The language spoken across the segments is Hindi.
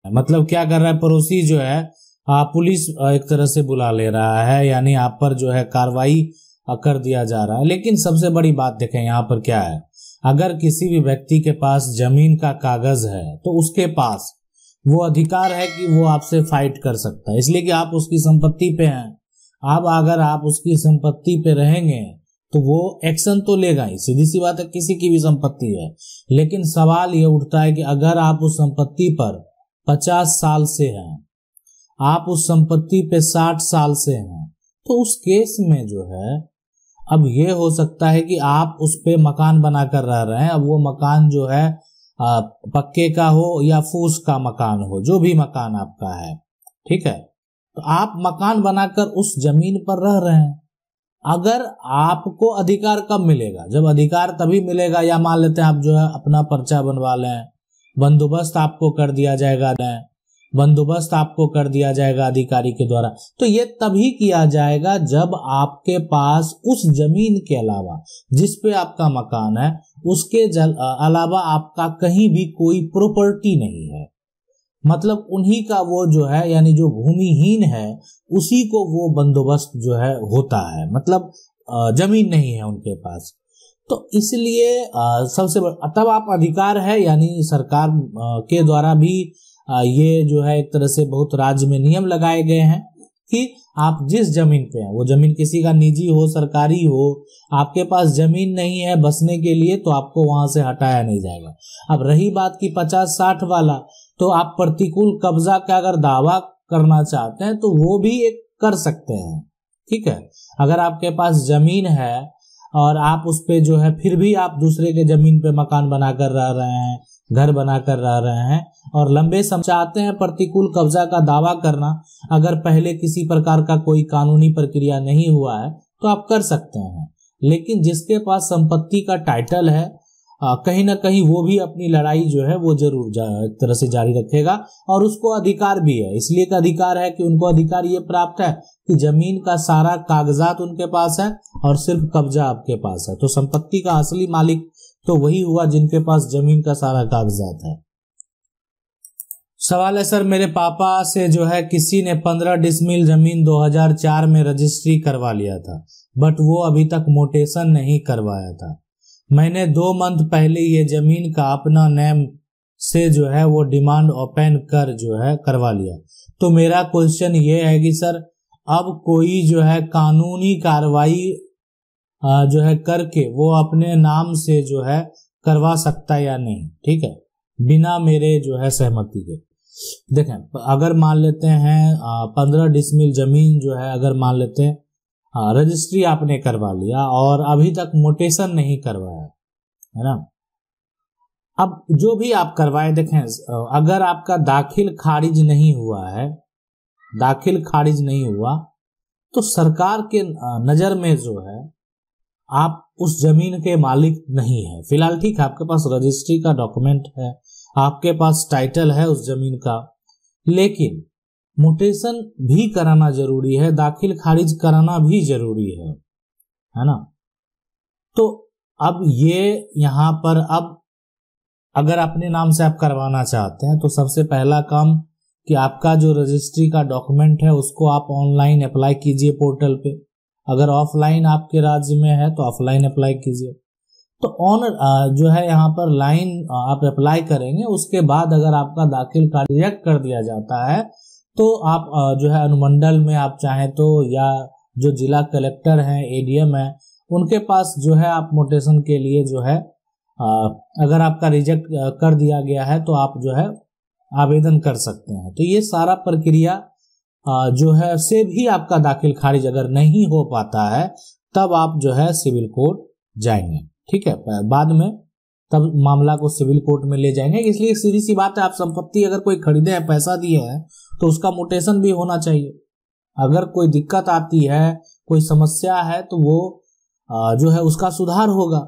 मतलब क्या कर रहा है, पड़ोसी जो है पुलिस एक तरह से बुला ले रहा है, यानी आप पर जो है कार्रवाई कर दिया जा रहा है। लेकिन सबसे बड़ी बात देखें यहाँ पर क्या है, अगर किसी भी व्यक्ति के पास जमीन का कागज है तो उसके पास वो अधिकार है कि वो आपसे फाइट कर सकता है, इसलिए कि आप उसकी संपत्ति पे हैं। अब अगर आप उसकी संपत्ति पे रहेंगे तो वो एक्शन तो लेगा ही, सीधी सी बात है, किसी की भी संपत्ति है। लेकिन सवाल ये उठता है कि अगर आप उस संपत्ति पर 50 साल से हैं, आप उस संपत्ति पे 60 साल से हैं, तो उस केस में जो है अब ये हो सकता है कि आप उस पे मकान बनाकर रह रहे हैं। अब वो मकान जो है पक्के का हो या फूस का मकान हो, जो भी मकान आपका है, ठीक है, तो आप मकान बनाकर उस जमीन पर रह रहे हैं। अगर आपको अधिकार कब मिलेगा, जब अधिकार तभी मिलेगा, या मान लेते हैं आप जो है अपना पर्चा बनवा लें, बंदोबस्त आपको कर दिया जाएगा, बंदोबस्त आपको कर दिया जाएगा अधिकारी के द्वारा, तो ये तभी किया जाएगा जब आपके पास उस जमीन के अलावा जिस पे आपका मकान है उसके अलावा आपका कहीं भी कोई प्रॉपर्टी नहीं है। मतलब उन्हीं का वो जो है, यानी जो भूमिहीन है उसी को वो बंदोबस्त जो है होता है, मतलब जमीन नहीं है उनके पास। तो इसलिए सबसे तब आप अधिकार है, यानी सरकार के द्वारा भी ये जो है एक तरह से बहुत राज्य में नियम लगाए गए हैं कि आप जिस जमीन पे हैं, वो जमीन किसी का निजी हो सरकारी हो, आपके पास जमीन नहीं है बसने के लिए तो आपको वहां से हटाया नहीं जाएगा। अब रही बात की 50-60 वाला, तो आप प्रतिकूल कब्जा का अगर दावा करना चाहते हैं तो वो भी एक कर सकते हैं, ठीक है। अगर आपके पास जमीन है और आप उस पे जो है फिर भी आप दूसरे के जमीन पे मकान बनाकर रह रहे हैं, घर बनाकर रह रहे हैं और लंबे समय चाहते हैं प्रतिकूल कब्जा का दावा करना, अगर पहले किसी प्रकार का कोई कानूनी प्रक्रिया नहीं हुआ है तो आप कर सकते हैं। लेकिन जिसके पास संपत्ति का टाइटल है कहीं ना कहीं वो भी अपनी लड़ाई जो है वो जरूर एक तरह से जारी रखेगा, और उसको अधिकार भी है, इसलिए का अधिकार है कि उनको अधिकार ये प्राप्त है कि जमीन का सारा कागजात उनके पास है और सिर्फ कब्जा आपके पास है। तो संपत्ति का असली मालिक तो वही हुआ जिनके पास जमीन का सारा कागजात है। सवाल है सर, मेरे पापा से जो है किसी ने 15 डिसमिल जमीन 2004 में रजिस्ट्री करवा लिया था, बट वो अभी तक मोटेशन नहीं करवाया था। मैंने 2 मंथ पहले ये जमीन का अपना नेम से जो है वो डिमांड ओपन कर जो है करवा लिया। तो मेरा क्वेश्चन ये है कि सर अब कोई जो है कानूनी कार्रवाई जो है करके वो अपने नाम से जो है करवा सकता है या नहीं, ठीक है, बिना मेरे जो है सहमति के। देखें, अगर मान लेते हैं 15 डिसमिल जमीन जो है, अगर मान लेते हैं रजिस्ट्री आपने करवा लिया और अभी तक मोटेशन नहीं करवाया है ना, अब जो भी आप करवाए, देखें अगर आपका दाखिल खारिज नहीं हुआ है, दाखिल खारिज नहीं हुआ तो सरकार के नजर में जो है आप उस जमीन के मालिक नहीं है फिलहाल, ठीक है, आपके पास रजिस्ट्री का डॉक्यूमेंट है, आपके पास टाइटल है उस जमीन का, लेकिन मोटेशन भी कराना जरूरी है, दाखिल खारिज कराना भी जरूरी है ना। तो अब ये यहाँ पर अब अगर अपने नाम से आप करवाना चाहते हैं तो सबसे पहला काम कि आपका जो रजिस्ट्री का डॉक्यूमेंट है उसको आप ऑनलाइन अप्लाई कीजिए पोर्टल पे, अगर ऑफलाइन आपके राज्य में है तो ऑफलाइन अप्लाई कीजिए। तो जो है यहाँ पर लाइन आप अप्लाई करेंगे, उसके बाद अगर आपका दाखिल कार्य रिजेक्ट कर दिया जाता है तो आप जो है अनुमंडल में आप चाहें तो, या जो जिला कलेक्टर हैं, एडीएम है, उनके पास जो है आप मोटेशन के लिए जो है अगर आपका रिजेक्ट कर दिया गया है तो आप जो है आवेदन कर सकते हैं। तो ये सारा प्रक्रिया जो है से भी आपका दाखिल खारिज अगर नहीं हो पाता है तब आप जो है सिविल कोर्ट जाएंगे, ठीक है, बाद में तब मामला को सिविल कोर्ट में ले जाएंगे। इसलिए सीधी सी बात है, आप संपत्ति अगर कोई खरीदे हैं, पैसा दिए हैं, तो उसका मोटेशन भी होना चाहिए। अगर कोई दिक्कत आती है, कोई समस्या है, तो वो जो है उसका सुधार होगा।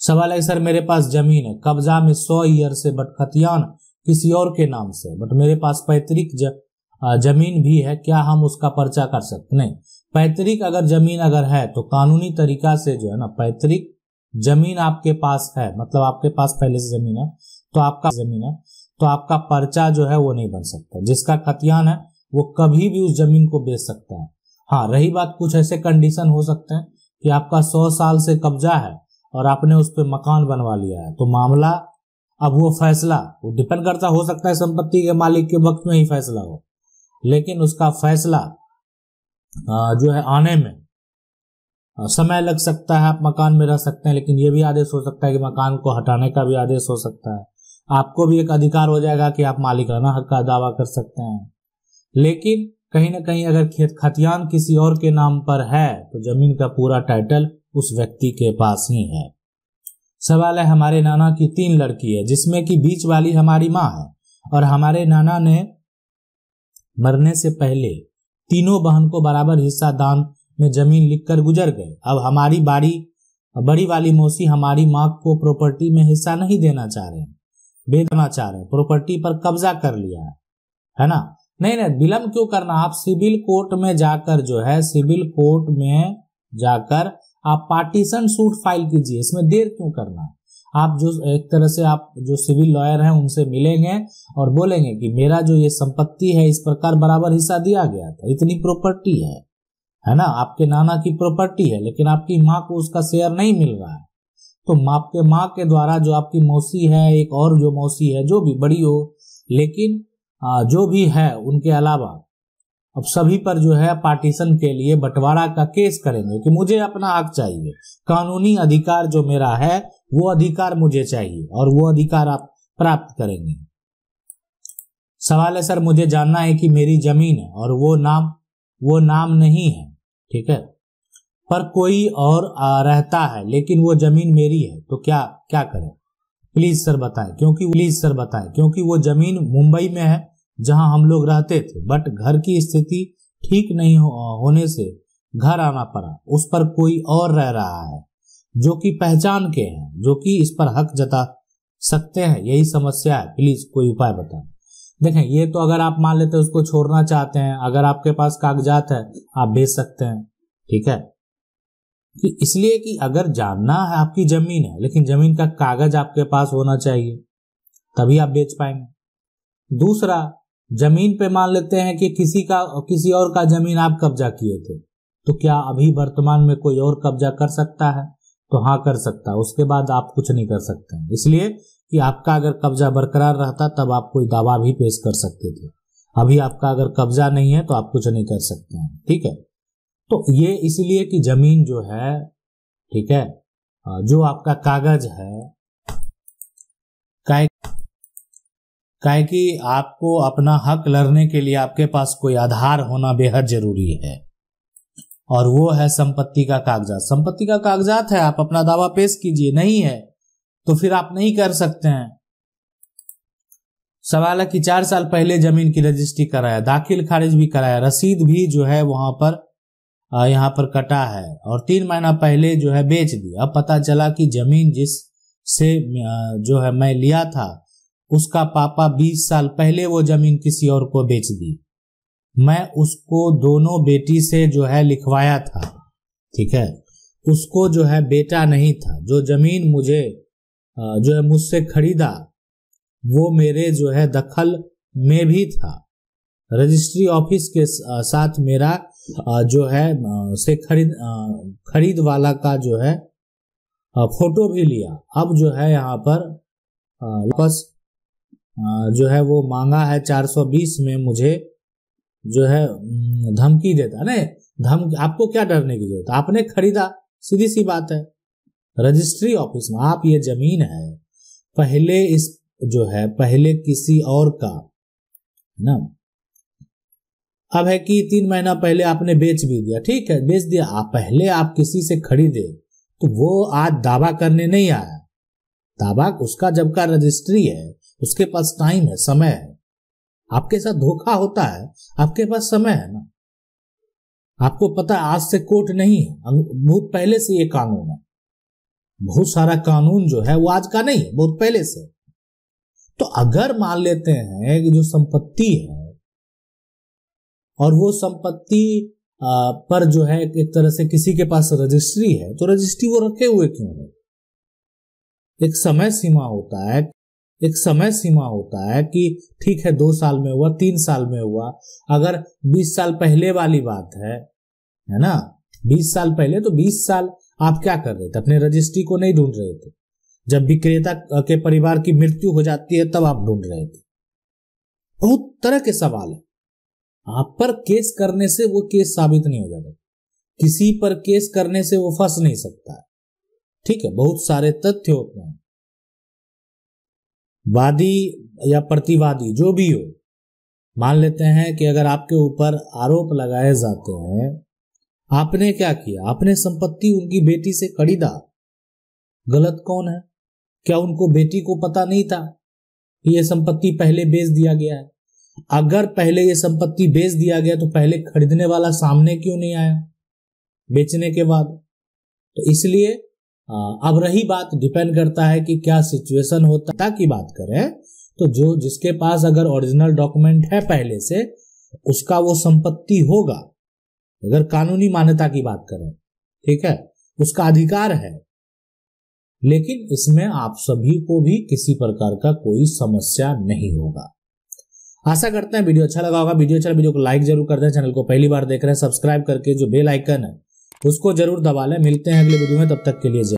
सवाल है सर, मेरे पास जमीन है, कब्जा में 100 ईयर से, बट खतियान किसी और के नाम से, बट मेरे पास पैतृक जमीन भी है, क्या हम उसका पर्चा कर सकते? नहीं, पैतृक अगर जमीन अगर है तो कानूनी तरीका से जो है ना, पैतृक जमीन आपके पास है, मतलब आपके पास पहले से जमीन है, तो आपका जमीन है तो आपका पर्चा जो है वो नहीं बन सकता। जिसका खतियान है वो कभी भी उस जमीन को बेच सकता है। हाँ, रही बात, कुछ ऐसे कंडीशन हो सकते हैं कि आपका 100 साल से कब्जा है और आपने उस पर मकान बनवा लिया है, तो मामला, अब वो फैसला वो डिपेंड करता, हो सकता है संपत्ति के मालिक के वक्त में ही फैसला हो, लेकिन उसका फैसला जो है आने में समय लग सकता है। आप मकान में रह सकते हैं, लेकिन ये भी आदेश हो सकता है कि मकान को हटाने का भी आदेश हो सकता है। आपको भी एक अधिकार हो जाएगा कि आप मालिकाना हक का दावा कर सकते हैं। लेकिन कहीं ना कहीं अगर खेत खतियान किसी और के नाम पर है तो जमीन का पूरा टाइटल उस व्यक्ति के पास ही है। सवाल है, हमारे नाना की 3 लड़की है, जिसमें कि बीच वाली हमारी माँ है, और हमारे नाना ने मरने से पहले तीनों बहन को बराबर हिस्सा दान में जमीन लिखकर गुजर गए। अब हमारी बड़ी वाली मौसी हमारी माँ को प्रॉपर्टी में हिस्सा नहीं देना चाह रहे हैं, बेचना चाह रहे हैं, प्रॉपर्टी पर कब्जा कर लिया है ना। नहीं, विलम्ब क्यों करना, आप सिविल कोर्ट में जाकर जो है, सिविल कोर्ट में जाकर आप पार्टीशन सूट फाइल कीजिए। इसमें देर क्यों करना। आप जो एक तरह से आप जो सिविल लॉयर हैं उनसे मिलेंगे और बोलेंगे कि मेरा जो ये संपत्ति है इस प्रकार बराबर हिस्सा दिया गया था, इतनी प्रॉपर्टी है ना, आपके नाना की प्रॉपर्टी है, लेकिन आपकी माँ को उसका शेयर नहीं मिल रहा है। तो आपके माँ के द्वारा जो आपकी मौसी है, एक और जो मौसी है, जो भी बड़ी हो, लेकिन जो भी है उनके अलावा अब सभी पर जो है पार्टीशन के लिए बंटवारा का केस करेंगे कि मुझे अपना हक चाहिए, कानूनी अधिकार जो मेरा है वो अधिकार मुझे चाहिए, और वो अधिकार आप प्राप्त करेंगे। सवाल है, सर मुझे जानना है कि मेरी जमीन है और वो नाम नहीं है, ठीक है, पर कोई और रहता है, लेकिन वो जमीन मेरी है, तो क्या करें? प्लीज सर बताएं, क्योंकि वो जमीन मुंबई में है जहां हम लोग रहते थे, बट घर की स्थिति ठीक नहीं होने से घर आना पड़ा। उस पर कोई और रह रहा है जो कि पहचान के हैं, जो कि इस पर हक जता सकते हैं, यही समस्या है। प्लीज कोई उपाय बताएं। देखें, ये तो अगर आप मान लेते हैं उसको छोड़ना चाहते हैं, अगर आपके पास कागजात है आप बेच सकते हैं, ठीक है, कि इसलिए कि अगर जानना है आपकी जमीन है, लेकिन जमीन का कागज आपके पास होना चाहिए, तभी आप बेच पाएंगे। दूसरा, जमीन पे मान लेते हैं कि किसी और का जमीन आप कब्जा किए थे, तो क्या अभी वर्तमान में कोई और कब्जा कर सकता है? तो हाँ, कर सकता है, उसके बाद आप कुछ नहीं कर सकते हैं। इसलिए कि आपका अगर कब्जा बरकरार रहता तब आप कोई दावा भी पेश कर सकते थे। अभी आपका अगर कब्जा नहीं है तो आप कुछ नहीं कर सकते हैं, ठीक है। तो ये इसलिए कि जमीन जो है, ठीक है, जो आपका कागज है, काहे कि आपको अपना हक लड़ने के लिए आपके पास कोई आधार होना बेहद जरूरी है, और वो है संपत्ति का कागजात। संपत्ति का कागजात है, आप अपना दावा पेश कीजिए, नहीं है तो फिर आप नहीं कर सकते हैं। सवाल है कि 4 साल पहले जमीन की रजिस्ट्री कराया, दाखिल खारिज भी कराया, रसीद भी जो है वहां पर यहाँ पर कटा है, और 3 महीना पहले जो है बेच दी। अब पता चला कि जमीन जिससे जो है मैं लिया था, उसका पापा 20 साल पहले वो जमीन किसी और को बेच दी। मैं उसको दोनों बेटी से जो है लिखवाया था, ठीक है, उसको जो है बेटा नहीं था। जो जमीन मुझे जो है मुझसे खरीदा वो मेरे जो है दखल में भी था। रजिस्ट्री ऑफिस के साथ मेरा जो है से खरीद वाला का जो है फोटो भी लिया। अब जो है यहाँ पर वापस जो है वो मांगा है 420 में, मुझे जो है धमकी देता। नहीं, आपको क्या डरने की जरूरत, आपने खरीदा, सीधी सी बात है। रजिस्ट्री ऑफिस में आप, ये जमीन है पहले किसी और का ना, अब है कि 3 महीना पहले आपने बेच भी दिया, ठीक है, बेच दिया। पहले आप किसी से खरीदे तो वो आज दावा करने नहीं आया। दावा उसका जब का रजिस्ट्री है, उसके पास टाइम है, समय है। आपके साथ धोखा होता है, आपके पास समय है ना। आपको पता है आज से कोर्ट नहीं है, बहुत पहले से ये कानून है। बहुत सारा कानून जो है वो आज का नहीं, बहुत पहले से। तो अगर मान लेते हैं कि जो संपत्ति है और वो संपत्ति पर जो है एक तरह से किसी के पास रजिस्ट्री है, तो रजिस्ट्री वो रखे हुए क्यों है? एक समय सीमा होता है एक समय सीमा होता है कि ठीक है 2 साल में हुआ, 3 साल में हुआ। अगर 20 साल पहले वाली बात है ना, 20 साल पहले, तो 20 साल आप क्या कर रहे थे? अपने रजिस्ट्री को नहीं ढूंढ रहे थे। जब विक्रेता के परिवार की मृत्यु हो जाती है तब आप ढूंढ रहे थे। बहुत तरह के सवाल है। आप पर केस करने से वो केस साबित नहीं हो जाता, किसी पर केस करने से वो फंस नहीं सकता है। ठीक है, बहुत सारे तथ्य होते हैं। वादी या प्रतिवादी जो भी हो, मान लेते हैं कि अगर आपके ऊपर आरोप लगाए जाते हैं, आपने क्या किया? आपने संपत्ति उनकी बेटी से खरीदा। गलत कौन है? क्या उनको बेटी को पता नहीं था कि यह संपत्ति पहले बेच दिया गया है? अगर पहले यह संपत्ति बेच दिया गया तो पहले खरीदने वाला सामने क्यों नहीं आया बेचने के बाद? तो इसलिए अब रही बात, डिपेंड करता है कि क्या सिचुएशन होता है। की बात करें तो जो जिसके पास अगर ओरिजिनल डॉक्यूमेंट है पहले से, उसका वो संपत्ति होगा। अगर कानूनी मान्यता की बात करें, ठीक है, उसका अधिकार है। लेकिन इसमें आप सभी को भी किसी प्रकार का कोई समस्या नहीं होगा। आशा करते हैं वीडियो अच्छा लगा होगा। वीडियो को लाइक जरूर कर दें। चैनल को पहली बार देख रहे हैं, सब्सक्राइब करके जो बेल आइकन है उसको जरूर दबा लें। मिलते हैं अगले वीडियो में, तब तक के लिए